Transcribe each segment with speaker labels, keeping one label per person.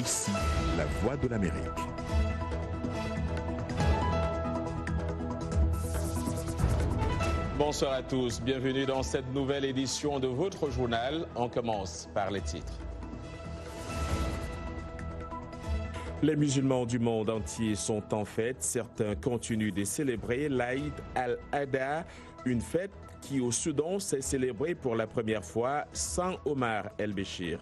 Speaker 1: Ici, la voix de l'Amérique.
Speaker 2: Bonsoir à tous, bienvenue dans cette nouvelle édition de votre journal. On commence par les titres. Les musulmans du monde entier sont en fête. Certains continuent de célébrer l'Aïd al-Adha, une fête qui au Soudan s'est célébrée pour la première fois sans Omar el-Béchir.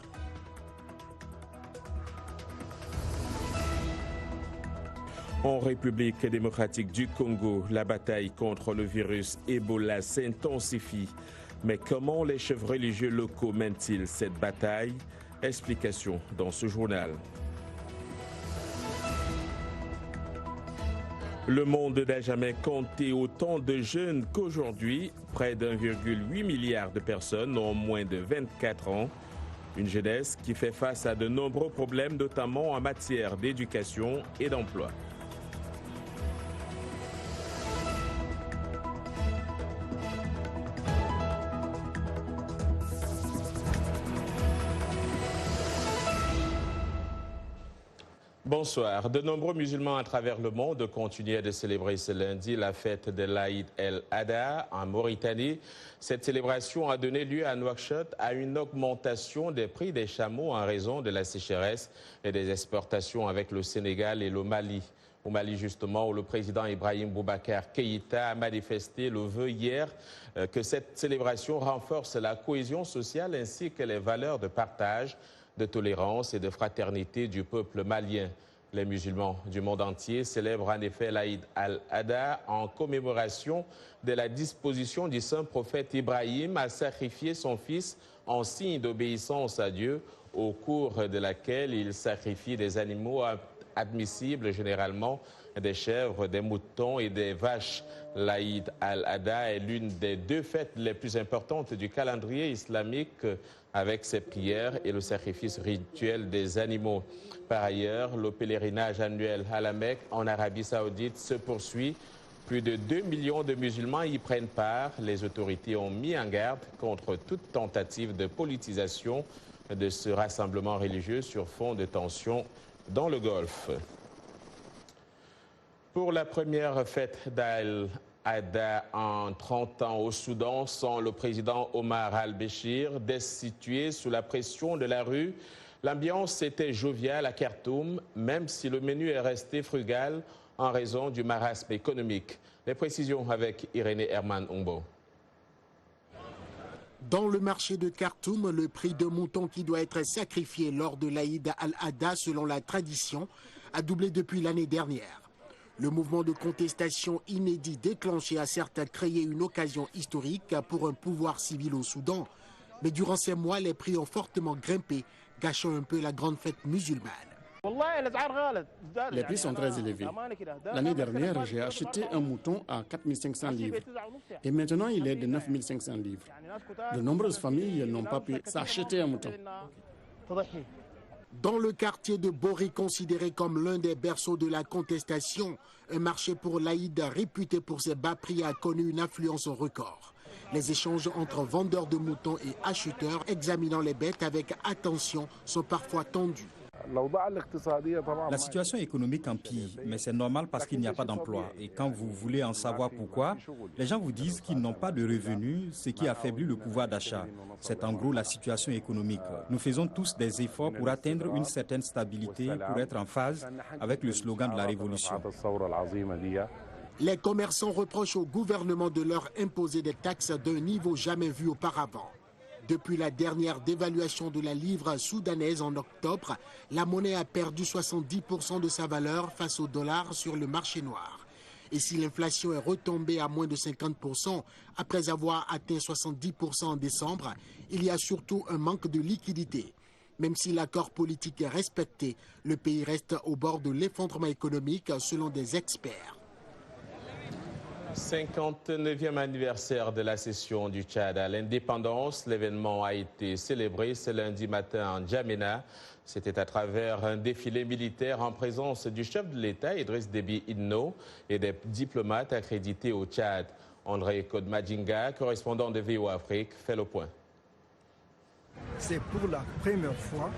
Speaker 2: En République démocratique du Congo, la bataille contre le virus Ebola s'intensifie. Mais comment les chefs religieux locaux mènent-ils cette bataille? Explication dans ce journal. Le monde n'a jamais compté autant de jeunes qu'aujourd'hui. Près d'1,8 milliard de personnes ont moins de 24 ans. Une jeunesse qui fait face à de nombreux problèmes, notamment en matière d'éducation et d'emploi. Bonsoir. De nombreux musulmans à travers le monde continuent de célébrer ce lundi la fête de l'Aïd el-Adha en Mauritanie. Cette célébration a donné lieu à Nouakchott à une augmentation des prix des chameaux en raison de la sécheresse et des exportations avec le Sénégal et le Mali. Au Mali, justement, où le président Ibrahim Boubacar Keïta a manifesté le vœu hier que cette célébration renforce la cohésion sociale ainsi que les valeurs de partage, de tolérance et de fraternité du peuple malien. Les musulmans du monde entier célèbrent en effet l'Aïd al-Adha en commémoration de la disposition du saint prophète Ibrahim à sacrifier son fils en signe d'obéissance à Dieu, au cours de laquelle il sacrifie des animaux admissibles, généralement des chèvres, des moutons et des vaches. L'Aïd al-Adha est l'une des deux fêtes les plus importantes du calendrier islamique, avec ses prières et le sacrifice rituel des animaux. Par ailleurs, le pèlerinage annuel à la Mecque en Arabie Saoudite se poursuit. Plus de 2 millions de musulmans y prennent part. Les autorités ont mis en garde contre toute tentative de politisation de ce rassemblement religieux sur fond de tensions dans le Golfe. Pour la première fête d'Al-Adha en 30 ans au Soudan, sans le président Omar al-Béchir, destitué sous la pression de la rue, l'ambiance était joviale à Khartoum, même si le menu est resté frugal en raison du marasme économique. Les précisions avec Irénée Herman Ombo.
Speaker 3: Dans le marché de Khartoum, le prix de mouton qui doit être sacrifié lors de l'Aïd al-Adha selon la tradition a doublé depuis l'année dernière. Le mouvement de contestation inédit déclenché a certes créé une occasion historique pour un pouvoir civil au Soudan, mais durant ces mois, les prix ont fortement grimpé, gâchant un peu la grande fête musulmane.
Speaker 4: Les prix sont très élevés. L'année dernière, j'ai acheté un mouton à 4 500 livres et maintenant il est de 9 500 livres. De nombreuses familles n'ont pas pu s'acheter un mouton.
Speaker 3: Dans le quartier de Bori, considéré comme l'un des berceaux de la contestation, un marché pour l'Aïd réputé pour ses bas prix a connu une affluence record. Les échanges entre vendeurs de moutons et acheteurs examinant les bêtes avec attention sont parfois tendus.
Speaker 5: La situation économique empire, mais c'est normal parce qu'il n'y a pas d'emploi. Et quand vous voulez en savoir pourquoi, les gens vous disent qu'ils n'ont pas de revenus, ce qui affaiblit le pouvoir d'achat. C'est en gros la situation économique. Nous faisons tous des efforts pour atteindre une certaine stabilité, pour être en phase avec le slogan de la révolution.
Speaker 3: Les commerçants reprochent au gouvernement de leur imposer des taxes d'un niveau jamais vu auparavant. Depuis la dernière dévaluation de la livre soudanaise en octobre, la monnaie a perdu 70% de sa valeur face au dollar sur le marché noir. Et si l'inflation est retombée à moins de 50% après avoir atteint 70% en décembre, il y a surtout un manque de liquidité. Même si l'accord politique est respecté, le pays reste au bord de l'effondrement économique selon des experts.
Speaker 2: 59e anniversaire de la cession du Tchad à l'indépendance. L'événement a été célébré ce lundi matin en N'Djamena. C'était à travers un défilé militaire en présence du chef de l'État, Idriss Déby Itno, et des diplomates accrédités au Tchad. André Kodmadjinga, correspondant de VOA Afrique, fait le point.
Speaker 6: C'est pour la première fois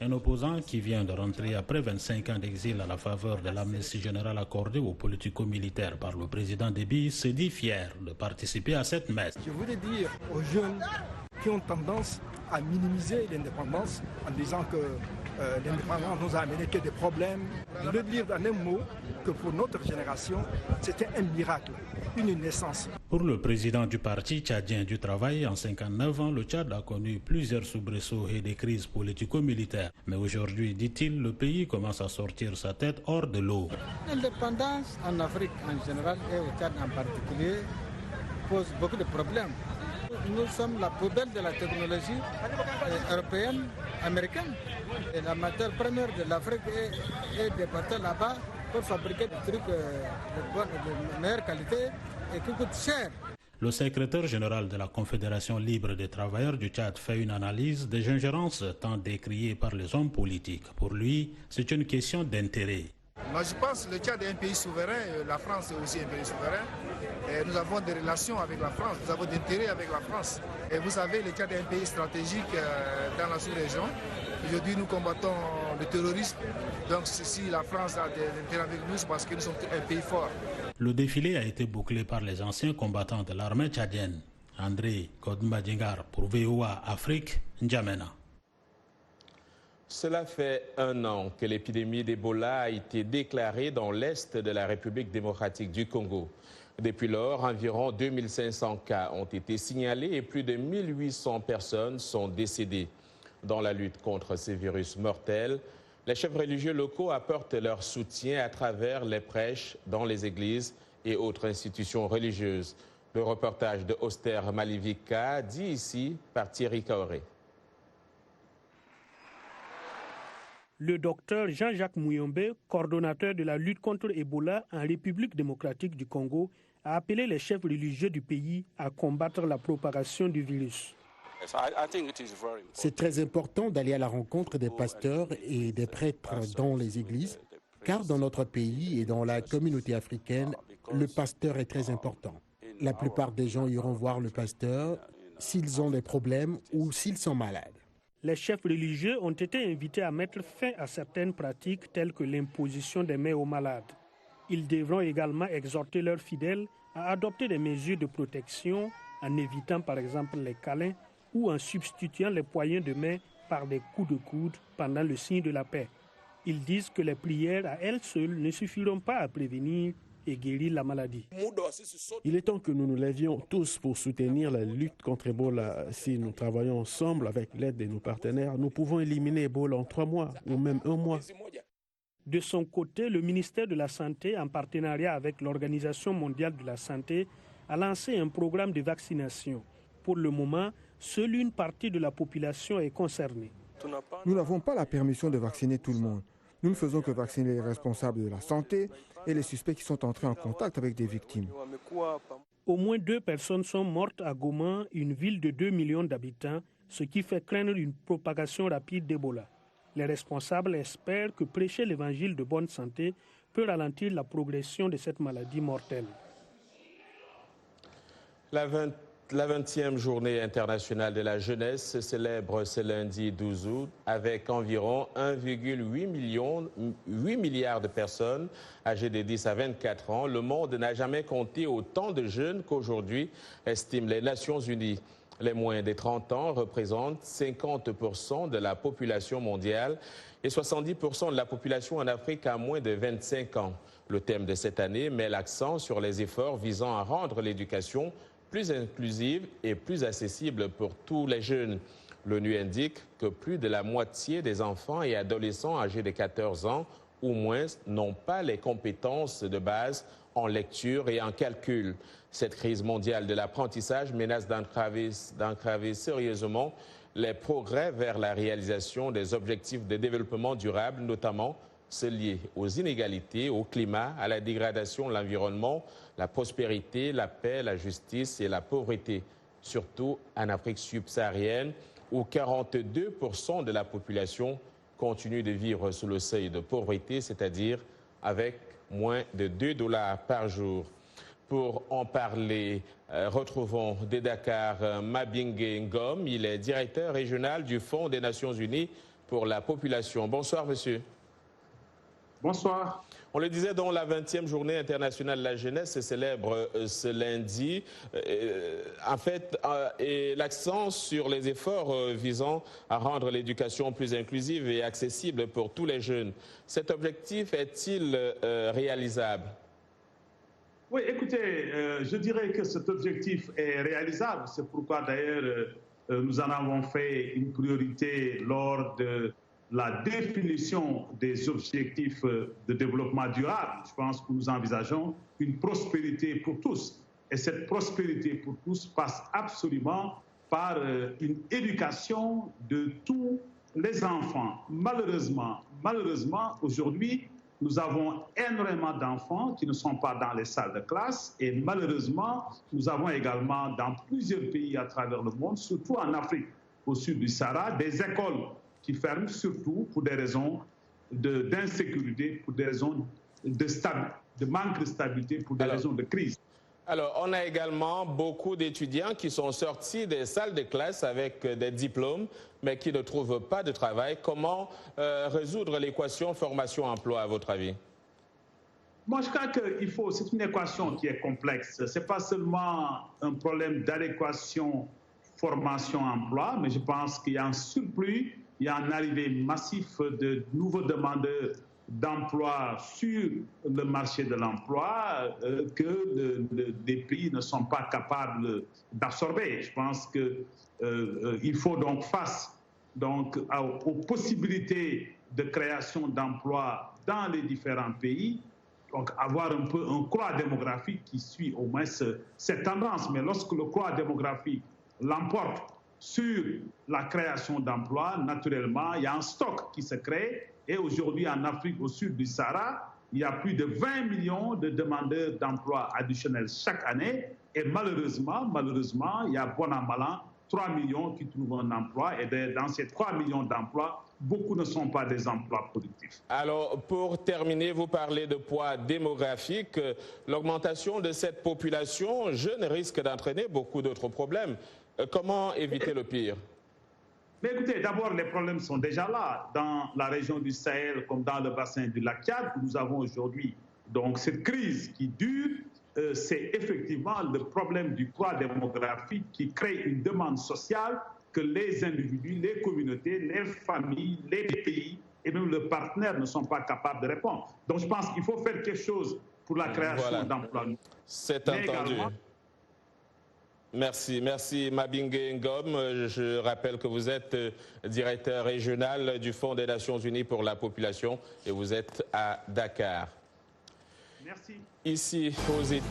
Speaker 6: Un opposant qui vient de rentrer après 25 ans d'exil à la faveur de l'amnistie générale accordée aux politico-militaires par le président Déby se dit fier de participer à cette messe.
Speaker 7: Je voudrais dire aux jeunes qui ont tendance à minimiser l'indépendance en disant que l'indépendance nous a amené que des problèmes, de leur dire en un mot que pour notre génération, c'était un miracle, une naissance.
Speaker 6: Pour le président du parti tchadien du travail, en 59 ans, le Tchad a connu plusieurs soubresauts et des crises politico-militaires. Mais aujourd'hui, dit-il, le pays commence à sortir sa tête hors de l'eau.
Speaker 8: L'indépendance en Afrique en général et au Tchad en particulier pose beaucoup de problèmes. Nous sommes la poubelle de la technologie européenne, américaine. Et la matière première de l'Afrique est déportée là-bas pour fabriquer des trucs de meilleure qualité et qui coûtent cher.
Speaker 6: Le secrétaire général de la Confédération libre des travailleurs du Tchad fait une analyse des ingérences tant décriées par les hommes politiques. Pour lui, c'est une question d'intérêt.
Speaker 9: Moi, je pense que le Tchad est un pays souverain, la France est aussi un pays souverain. Et nous avons des relations avec la France, nous avons des intérêts avec la France. Et vous savez, le Tchad est un pays stratégique dans la sous-région. Aujourd'hui, nous combattons le terrorisme. Donc, si la France a des intérêts avec nous, c'est parce que nous sommes un pays fort.
Speaker 6: Le défilé a été bouclé par les anciens combattants de l'armée tchadienne. André Kodmadingar pour VOA Afrique, N'Djamena.
Speaker 2: Cela fait 1 an que l'épidémie d'Ebola a été déclarée dans l'est de la République démocratique du Congo. Depuis lors, environ 2500 cas ont été signalés et plus de 1800 personnes sont décédées. Dans la lutte contre ces virus mortels, les chefs religieux locaux apportent leur soutien à travers les prêches dans les églises et autres institutions religieuses. Le reportage de Oster Malivika, dit ici par Thierry Kaoré.
Speaker 10: Le docteur Jean-Jacques Mouyombe, coordonnateur de la lutte contre Ebola en République démocratique du Congo, a appelé les chefs religieux du pays à combattre la propagation du virus.
Speaker 3: C'est très important d'aller à la rencontre des pasteurs et des prêtres dans les églises, car dans notre pays et dans la communauté africaine, le pasteur est très important. La plupart des gens iront voir le pasteur s'ils ont des problèmes ou s'ils sont malades.
Speaker 10: Les chefs religieux ont été invités à mettre fin à certaines pratiques telles que l'imposition des mains aux malades. Ils devront également exhorter leurs fidèles à adopter des mesures de protection en évitant par exemple les câlins ou en substituant les poignées de main par des coups de coude pendant le signe de la paix. Ils disent que les prières à elles seules ne suffiront pas à prévenir et guérir la maladie.
Speaker 11: Il est temps que nous nous levions tous pour soutenir la lutte contre Ebola. Si nous travaillons ensemble avec l'aide de nos partenaires, nous pouvons éliminer Ebola en 3 mois ou même 1 mois.
Speaker 10: De son côté, le ministère de la Santé, en partenariat avec l'Organisation mondiale de la santé, a lancé un programme de vaccination. Pour le moment, seule une partie de la population est concernée.
Speaker 12: Nous n'avons pas la permission de vacciner tout le monde. Nous ne faisons que vacciner les responsables de la santé et les suspects qui sont entrés en contact avec des victimes.
Speaker 10: Au moins 2 personnes sont mortes à Goma, une ville de 2 millions d'habitants, ce qui fait craindre une propagation rapide d'Ebola. Les responsables espèrent que prêcher l'évangile de bonne santé peut ralentir la progression de cette maladie mortelle.
Speaker 2: La 20e journée internationale de la jeunesse se célèbre ce lundi 12 août avec environ 1,8 milliard de personnes âgées de 10 à 24 ans. Le monde n'a jamais compté autant de jeunes qu'aujourd'hui, estiment les Nations Unies. Les moins de 30 ans représentent 50% de la population mondiale et 70% de la population en Afrique a moins de 25 ans. Le thème de cette année met l'accent sur les efforts visant à rendre l'éducation plus inclusive et plus accessible pour tous les jeunes. L'ONU indique que plus de la moitié des enfants et adolescents âgés de 14 ans ou moins n'ont pas les compétences de base en lecture et en calcul. Cette crise mondiale de l'apprentissage menace d'entraver sérieusement les progrès vers la réalisation des objectifs de développement durable, notamment ceux liés aux inégalités, au climat, à la dégradation de l'environnement, la prospérité, la paix, la justice et la pauvreté, surtout en Afrique subsaharienne, où 42% de la population continue de vivre sous le seuil de pauvreté, c'est-à-dire avec moins de $2 par jour. Pour en parler, retrouvons de Dakar Mabingue Ngom. Il est directeur régional du Fonds des Nations Unies pour la population. Bonsoir, monsieur.
Speaker 13: Bonsoir.
Speaker 2: On le disait, dans la 20e journée internationale de la jeunesse se célèbre ce lundi. En fait, et l'accent sur les efforts visant à rendre l'éducation plus inclusive et accessible pour tous les jeunes. Cet objectif est-il réalisable?
Speaker 13: Oui, écoutez, je dirais que cet objectif est réalisable. C'est pourquoi d'ailleurs nous en avons fait une priorité lors de la définition des objectifs de développement durable. Je pense que nous envisageons une prospérité pour tous. Et cette prospérité pour tous passe absolument par une éducation de tous les enfants. Malheureusement, aujourd'hui, nous avons énormément d'enfants qui ne sont pas dans les salles de classe et malheureusement, nous avons également dans plusieurs pays à travers le monde, surtout en Afrique, au sud du Sahara, des écoles qui ferment surtout pour des raisons d'insécurité, pour des raisons de manque de stabilité, pour des raisons de crise.
Speaker 2: Alors, on a également beaucoup d'étudiants qui sont sortis des salles de classe avec des diplômes, mais qui ne trouvent pas de travail. Comment résoudre l'équation formation-emploi, à votre avis?
Speaker 13: Moi, je crois qu'il faut, c'est une équation qui est complexe. Ce n'est pas seulement un problème d'adéquation formation-emploi, mais je pense qu'il y a un surplus, il y a une arrivée massive de nouveaux demandeurs d'emploi sur le marché de l'emploi que les pays ne sont pas capables d'absorber. Je pense qu'il faut donc face aux possibilités de création d'emplois dans les différents pays, donc avoir un peu un croît démographique qui suit au moins cette tendance. Mais lorsque le croît démographique l'emporte sur la création d'emplois, naturellement, il y a un stock qui se crée. Et aujourd'hui, en Afrique, au sud du Sahara, il y a plus de 20 millions de demandeurs d'emploi additionnels chaque année. Et malheureusement, il y a bon an, mal an, 3 millions qui trouvent un emploi. Et dans ces 3 millions d'emplois, beaucoup ne sont pas des emplois productifs.
Speaker 2: Alors, pour terminer, vous parlez de poids démographique. L'augmentation de cette population jeune risque d'entraîner beaucoup d'autres problèmes. Comment éviter le pire?
Speaker 13: Mais écoutez, d'abord, les problèmes sont déjà là. Dans la région du Sahel, comme dans le bassin du lac Tchad, nous avons aujourd'hui donc cette crise qui dure. C'est effectivement le problème du poids démographique qui crée une demande sociale que les individus, les communautés, les familles, les pays et même les partenaires ne sont pas capables de répondre. Donc je pense qu'il faut faire quelque chose pour la création d'emplois.
Speaker 2: C'est entendu. Merci Mabingue Ngom. Je rappelle que vous êtes directeur régional du Fonds des Nations Unies pour la population et vous êtes à Dakar.
Speaker 13: Merci.
Speaker 2: Ici, aux États-Unis.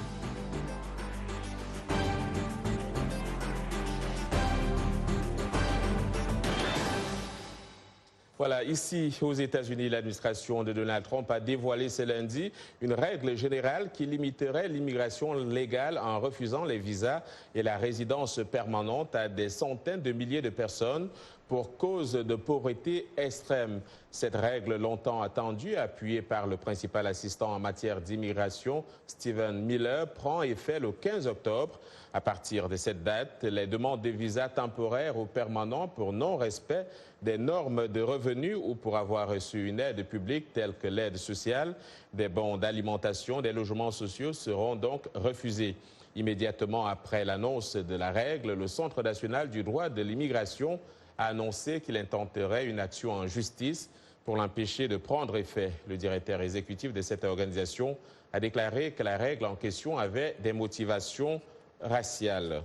Speaker 2: Voilà, ici aux États-Unis, l'administration de Donald Trump a dévoilé ce lundi une règle générale qui limiterait l'immigration légale en refusant les visas et la résidence permanente à des centaines de milliers de personnes pour cause de pauvreté extrême. Cette règle, longtemps attendue, appuyée par le principal assistant en matière d'immigration, Stephen Miller, prend effet le 15 octobre. À partir de cette date, les demandes de visas temporaires ou permanents pour non-respect des normes de revenus ou pour avoir reçu une aide publique telle que l'aide sociale, des bons d'alimentation, des logements sociaux seront donc refusés. Immédiatement après l'annonce de la règle, le Centre national du droit de l'immigration a annoncé qu'il intenterait une action en justice pour l'empêcher de prendre effet. Le directeur exécutif de cette organisation a déclaré que la règle en question avait des motivations raciales.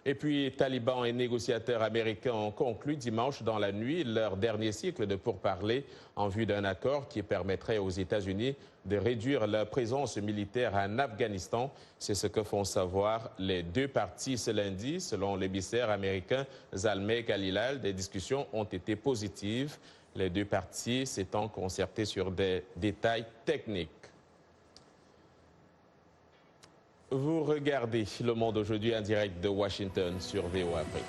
Speaker 2: Et puis, talibans et négociateurs américains ont conclu dimanche dans la nuit leur dernier cycle de pourparlers en vue d'un accord qui permettrait aux États-Unis de réduire leur présence militaire en Afghanistan. C'est ce que font savoir les deux parties ce lundi. Selon l'émissaire américain Zalmay Khalilzad, des discussions ont été positives, les deux parties s'étant concertées sur des détails techniques. Vous regardez Le Monde aujourd'hui en direct de Washington sur VOA Afrique.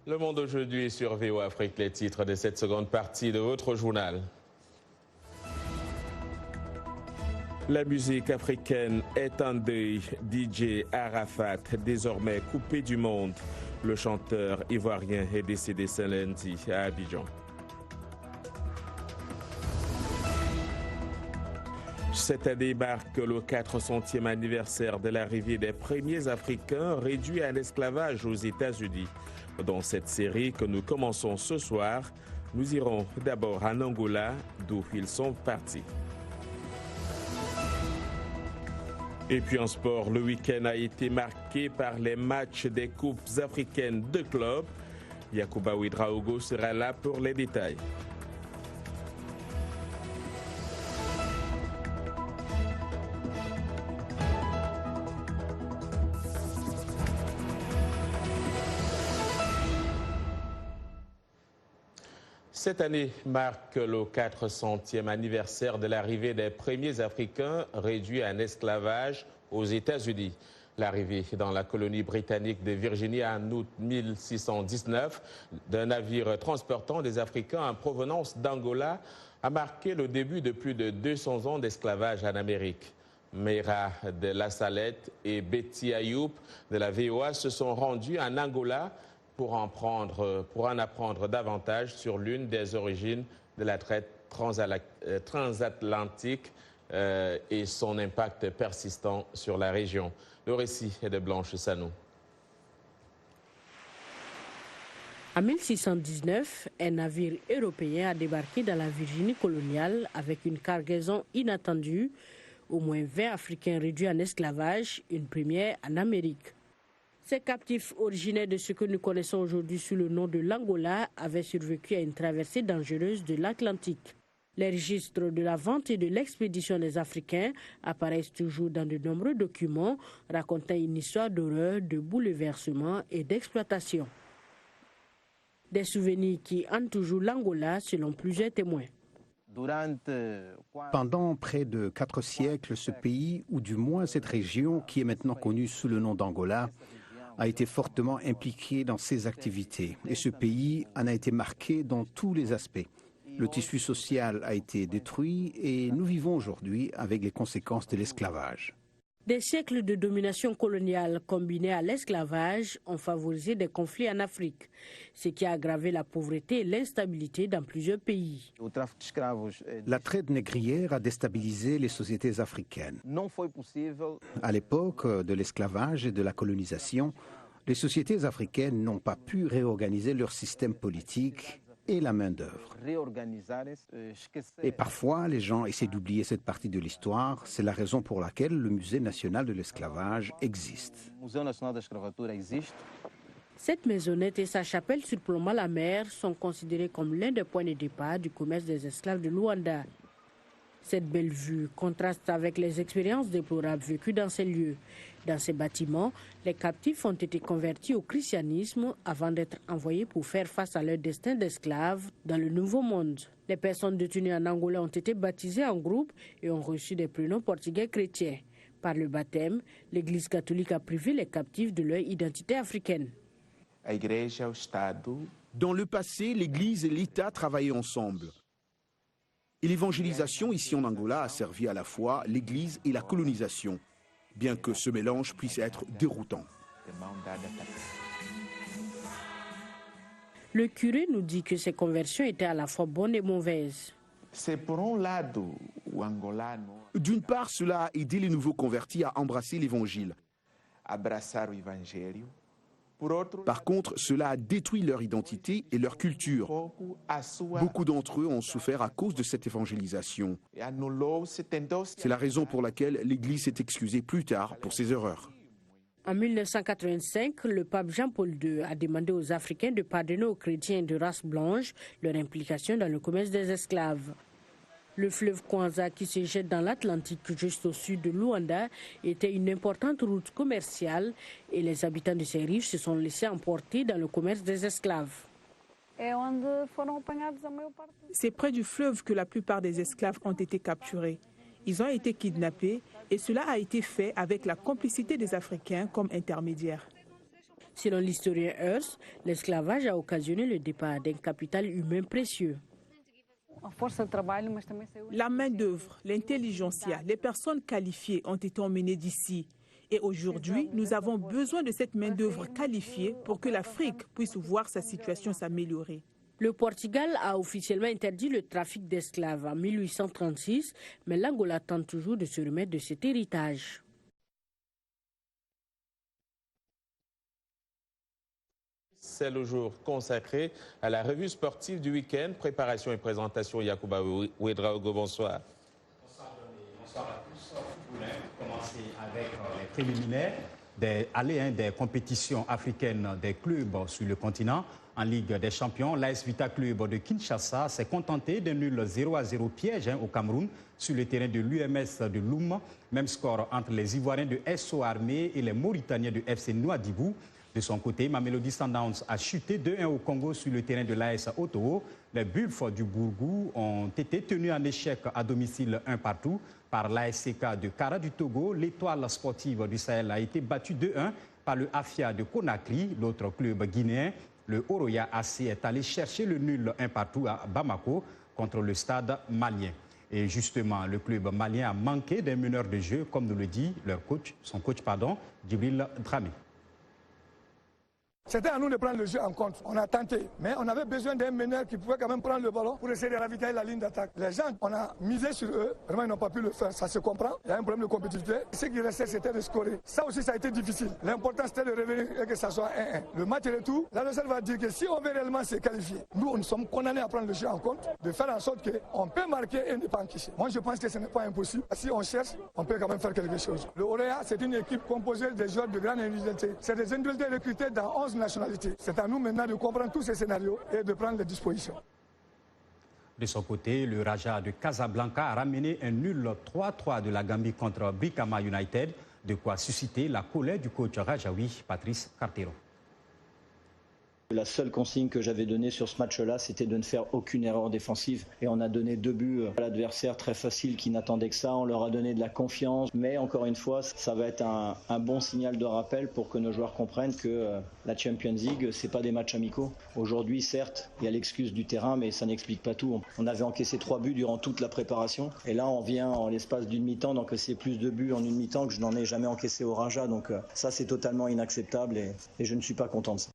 Speaker 2: Le Monde aujourd'hui sur VOA Afrique, les titres de cette seconde partie de votre journal. La musique africaine est en deuil. DJ Arafat, désormais coupé du monde. Le chanteur ivoirien est décédé ce lundi à Abidjan. Cette année marque le 400e anniversaire de l'arrivée des premiers Africains réduits à l'esclavage aux États-Unis. Dans cette série que nous commençons ce soir, nous irons d'abord en Angola, d'où ils sont partis. Et puis en sport, le week-end a été marqué par les matchs des Coupes africaines de clubs. Yacouba Ouedraogo sera là pour les détails. Cette année marque le 400e anniversaire de l'arrivée des premiers Africains réduits en esclavage aux États-Unis. L'arrivée dans la colonie britannique de Virginie en août 1619 d'un navire transportant des Africains en provenance d'Angola a marqué le début de plus de 200 ans d'esclavage en Amérique. Meira de la Salette et Betty Ayoub de la VOA se sont rendus en Angola pour en apprendre davantage sur l'une des origines de la traite transatlantique et son impact persistant sur la région. Le récit est de Blanche Sanou.
Speaker 14: En 1619, un navire européen a débarqué dans la Virginie coloniale avec une cargaison inattendue, au moins 20 Africains réduits en esclavage, une première en Amérique. Ces captifs originaires de ce que nous connaissons aujourd'hui sous le nom de l'Angola avaient survécu à une traversée dangereuse de l'Atlantique. Les registres de la vente et de l'expédition des Africains apparaissent toujours dans de nombreux documents racontant une histoire d'horreur, de bouleversement et d'exploitation. Des souvenirs qui hantent toujours l'Angola selon plusieurs témoins.
Speaker 15: Pendant près de 4 siècles, ce pays, ou du moins cette région qui est maintenant connue sous le nom d'Angola, a été fortement impliqué dans ces activités. Et ce pays en a été marqué dans tous les aspects. Le tissu social a été détruit et nous vivons aujourd'hui avec les conséquences de l'esclavage.
Speaker 14: Des siècles de domination coloniale combinés à l'esclavage ont favorisé des conflits en Afrique, ce qui a aggravé la pauvreté et l'instabilité dans plusieurs pays.
Speaker 15: La traite négrière a déstabilisé les sociétés africaines. À l'époque de l'esclavage et de la colonisation, les sociétés africaines n'ont pas pu réorganiser leur système politique et la main-d'œuvre. Et parfois, les gens essaient d'oublier cette partie de l'histoire. C'est la raison pour laquelle le Musée national de l'esclavage existe.
Speaker 14: Cette maisonnette et sa chapelle surplombant la mer sont considérées comme l'un des points de départ du commerce des esclaves de Luanda. Cette belle vue contraste avec les expériences déplorables vécues dans ces lieux. Dans ces bâtiments, les captifs ont été convertis au christianisme avant d'être envoyés pour faire face à leur destin d'esclaves dans le Nouveau Monde. Les personnes détenues en Angola ont été baptisées en groupe et ont reçu des prénoms portugais chrétiens. Par le baptême, l'Église catholique a privé les captifs de leur identité africaine.
Speaker 16: Dans le passé, l'Église et l'État travaillaient ensemble. Et l'évangélisation ici en Angola a servi à la fois l'Église et la colonisation, bien que ce mélange puisse être déroutant.
Speaker 14: Le curé nous dit que ces conversions étaient à la fois bonnes et mauvaises.
Speaker 16: D'une part, cela a aidé les nouveaux convertis à embrasser l'Évangile. Par contre, cela a détruit leur identité et leur culture. Beaucoup d'entre eux ont souffert à cause de cette évangélisation. C'est la raison pour laquelle l'Église s'est excusée plus tard pour ses erreurs.
Speaker 14: En 1985, le pape Jean-Paul II a demandé aux Africains de pardonner aux chrétiens de race blanche leur implication dans le commerce des esclaves. Le fleuve Kwanza, qui se jette dans l'Atlantique juste au sud de Luanda, était une importante route commerciale et les habitants de ces rives se sont laissés emporter dans le commerce des esclaves.
Speaker 17: C'est près du fleuve que la plupart des esclaves ont été capturés. Ils ont été kidnappés et cela a été fait avec la complicité des Africains comme intermédiaires.
Speaker 14: Selon l'historien Hearst, l'esclavage a occasionné le départ d'un capital humain précieux.
Speaker 17: La main-d'œuvre, l'intelligentsia, les personnes qualifiées ont été emmenées d'ici. Et aujourd'hui, nous avons besoin de cette main-d'œuvre qualifiée pour que l'Afrique puisse voir sa situation s'améliorer.
Speaker 14: Le Portugal a officiellement interdit le trafic d'esclaves en 1836, mais l'Angola tente toujours de se remettre de cet héritage.
Speaker 2: C'est le jour consacré à la revue sportive du week-end. Préparation et présentation, Yacouba Ouedraogo, bonsoir.
Speaker 18: Bonsoir à tous. Commencer avec les préliminaires des compétitions africaines des clubs sur le continent. En Ligue des Champions, l'AS Vita Club de Kinshasa s'est contenté d'un nul 0-0 piège au Cameroun sur le terrain de l'UMS de Loum. Même score entre les Ivoiriens de SO Armée et les Mauritaniens de FC Nouadhibou. De son côté, Mamelodi Sundowns a chuté 2-1 au Congo sur le terrain de l'AS Otoo. Les Bulls du Bourgou ont été tenus en échec à domicile 1 partout par l'ASCK de Kara du Togo. L'Étoile sportive du Sahel a été battue 2-1 par le Afia de Conakry, l'autre club guinéen. Le Oroya AC est allé chercher le nul 1 partout à Bamako contre le Stade malien. Et justement, le club malien a manqué d'un meneur de jeu, comme nous le dit son coach, Djibril Dramé.
Speaker 7: C'était à nous de prendre le jeu en compte. On a tenté, mais on avait besoin d'un meneur qui pouvait quand même prendre le ballon pour essayer de ravitailler la ligne d'attaque. Les gens, on a misé sur eux, vraiment ils n'ont pas pu le faire, ça se comprend. Il y a un problème de compétitivité. Ce qui restait, c'était de scorer. Ça aussi, ça a été difficile. L'important, c'était de revenir et que ça soit 1-1. Le match retour, l'adversaire va dire que si on veut réellement se qualifier, nous sommes condamnés à prendre le jeu en compte, de faire en sorte qu'on peut marquer et ne pas encaisser. Moi, je pense que ce n'est pas impossible. Si on cherche, on peut quand même faire quelque chose. Le Oroya, c'est une équipe composée des joueurs de grande individualité. C'est des individualités recrutées dans 11 nationalités. C'est à nous maintenant de comprendre tous ces scénarios et de prendre les dispositions.
Speaker 18: De son côté, le Raja de Casablanca a ramené un nul 3-3 de la Gambie contre Brikama United, de quoi susciter la colère du coach rajaoui Patrice Cartero.
Speaker 19: La seule consigne que j'avais donnée sur ce match-là, c'était de ne faire aucune erreur défensive. Et on a donné 2 buts à l'adversaire très facile qui n'attendait que ça. On leur a donné de la confiance. Mais encore une fois, ça va être un bon signal de rappel pour que nos joueurs comprennent que la Champions League, c'est pas des matchs amicaux. Aujourd'hui, certes, il y a l'excuse du terrain, mais ça n'explique pas tout. On avait encaissé 3 buts durant toute la préparation. Et là, on vient en l'espace d'une mi-temps d'encaisser plus de buts en une mi-temps que je n'en ai jamais encaissé au Raja. Donc ça, c'est totalement inacceptable et je ne suis pas content de ça.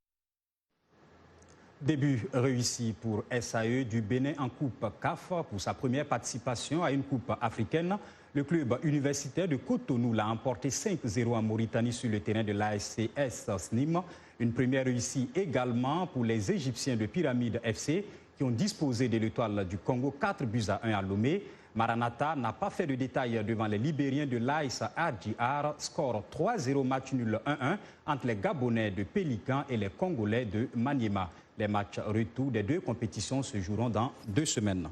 Speaker 18: Début réussi pour SAE du Bénin en Coupe CAF pour sa première participation à une Coupe africaine. Le club universitaire de Cotonou l'a emporté 5-0 en Mauritanie sur le terrain de l'ASCS SNIM. Une première réussite également pour les Égyptiens de Pyramide FC qui ont disposé de l'Étoile du Congo 4-1 à Lomé. Maranatha n'a pas fait de détails devant les Libériens de l'AS RGR. Score 3-0, match nul 1-1 entre les Gabonais de Pélican et les Congolais de Maniema. Les matchs retour des 2 compétitions se joueront dans 2 semaines.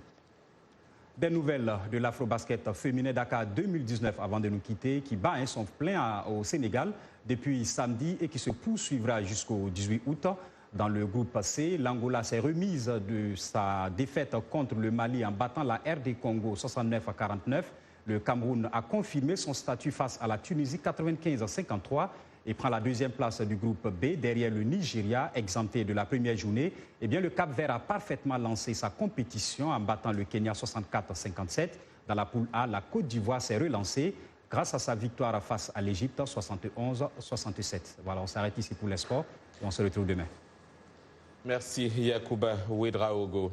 Speaker 18: Des nouvelles de l'Afrobasket féminin Dakar 2019 avant de nous quitter, qui bat son plein au Sénégal depuis samedi et qui se poursuivra jusqu'au 18 août. Dans le groupe C, l'Angola s'est remise de sa défaite contre le Mali en battant la RD Congo 69-49. Le Cameroun a confirmé son statut face à la Tunisie 95-53 et prend la 2e place du groupe B derrière le Nigeria, exempté de la première journée. Eh bien, le Cap-Vert a parfaitement lancé sa compétition en battant le Kenya 64-57. Dans la poule A, la Côte d'Ivoire s'est relancée grâce à sa victoire face à l'Égypte 71-67. Voilà, on s'arrête ici pour les sports et on se retrouve demain.
Speaker 2: Merci Yacouba Ouedraogo.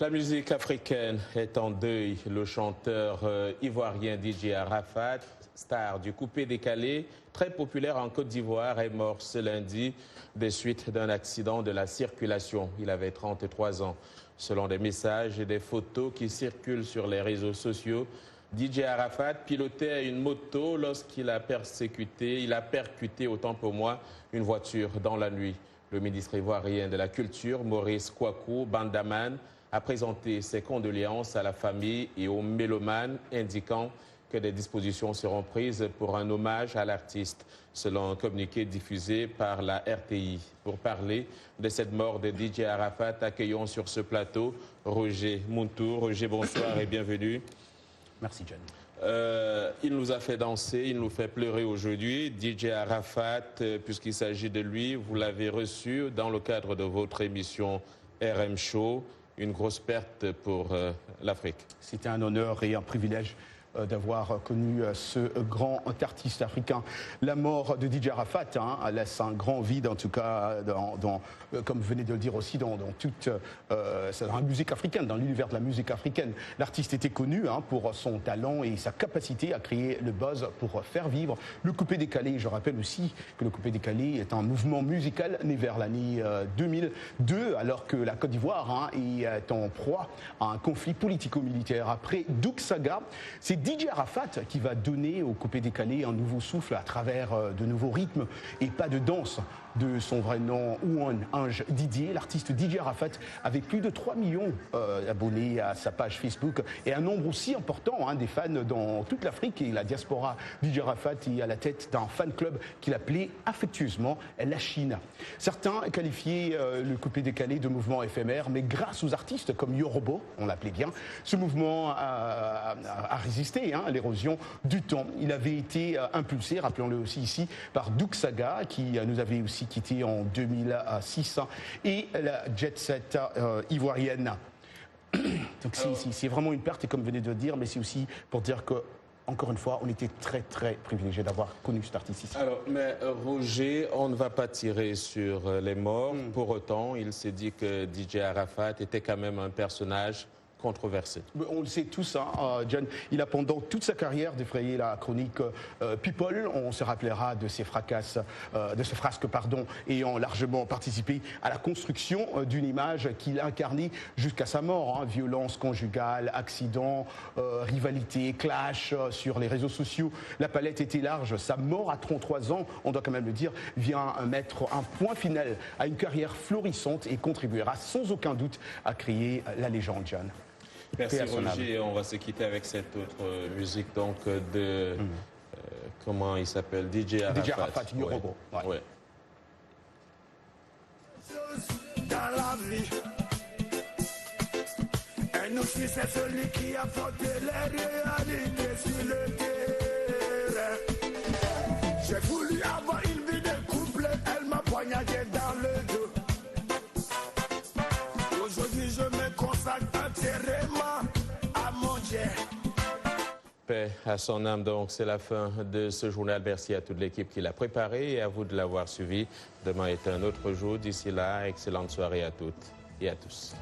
Speaker 2: La musique africaine est en deuil. Le chanteur ivoirien DJ Arafat, star du coupé-décalé, très populaire en Côte d'Ivoire, est mort ce lundi des suites d'un accident de la circulation. Il avait 33 ans. Selon des messages et des photos qui circulent sur les réseaux sociaux, DJ Arafat pilotait une moto lorsqu'il a percuté, autant pour moi, une voiture dans la nuit. Le ministre ivoirien de la Culture, Maurice Kouakou Bandaman, a présenté ses condoléances à la famille et aux mélomanes, indiquant que des dispositions seront prises pour un hommage à l'artiste, selon un communiqué diffusé par la RTI. Pour parler de cette mort de DJ Arafat, accueillons sur ce plateau Roger Mountour. Roger, bonsoir et bienvenue.
Speaker 18: Merci, John.
Speaker 2: Il nous a fait danser, il nous fait pleurer aujourd'hui. DJ Arafat, puisqu'il s'agit de lui, vous l'avez reçu dans le cadre de votre émission RM Show. Une grosse perte pour l'Afrique.
Speaker 20: C'était un honneur et un privilège d'avoir connu ce grand artiste africain. La mort de DJ Arafat laisse un grand vide, en tout cas, comme vous venez de le dire aussi, dans toute la musique africaine, dans l'univers de la musique africaine. L'artiste était connu pour son talent et sa capacité à créer le buzz pour faire vivre le coupé-décalé. Je rappelle aussi que le coupé-décalé est un mouvement musical né vers l'année 2002, alors que la Côte d'Ivoire est en proie à un conflit politico-militaire. Après Douk Saga, c'est DJ Arafat qui va donner au coupé-décalé un nouveau souffle à travers de nouveaux rythmes et pas de danse. De son vrai nom, Ouan Ange Didier, l'artiste DJ Arafat avait plus de 3 millions d'abonnés à sa page Facebook et un nombre aussi important des fans dans toute l'Afrique et la diaspora. DJ Arafat est à la tête d'un fan club qu'il appelait affectueusement la Chine. Certains qualifiaient le coupé-décalé de mouvement éphémère, mais grâce aux artistes comme Yorobo, on l'appelait bien, ce mouvement a résisté à l'érosion du temps. Il avait été impulsé, rappelons-le aussi ici, par Douk Saga, qui nous avait aussi quitté en 2006, et la jet set ivoirienne. Donc c'est vraiment une perte, et comme vous venez de le dire, mais c'est aussi pour dire que, encore une fois, on était très très privilégiés d'avoir connu cet artiste ici.
Speaker 2: Alors, mais Roger, on ne va pas tirer sur les morts. Pour autant, il s'est dit que DJ Arafat était quand même un personnage controversé.
Speaker 20: On le sait tous, John. Il a pendant toute sa carrière défrayé la chronique People. On se rappellera de ces frasques, ayant largement participé à la construction d'une image qu'il incarnait jusqu'à sa mort. Violence conjugale, accident, rivalité, clash sur les réseaux sociaux. La palette était large. Sa mort à 33 ans, on doit quand même le dire, vient mettre un point final à une carrière florissante et contribuera sans aucun doute à créer la légende, John.
Speaker 2: Merci Roger, on va se quitter avec cette autre musique donc de comment il s'appelle, DJ Arafat.
Speaker 20: DJ Arafat, Yorobo.
Speaker 2: Ouais.
Speaker 21: Dans la vie, un outil c'est celui qui a porté les réalités sur le terrain. J'ai voulu avoir une vie de couple, elle m'a poignardé dans le dos. Aujourd'hui je me consacre entièrement à mon Dieu.
Speaker 2: Paix à son âme, donc c'est la fin de ce journal. Merci à toute l'équipe qui l'a préparé et à vous de l'avoir suivi. Demain est un autre jour. D'ici là, excellente soirée à toutes et à tous.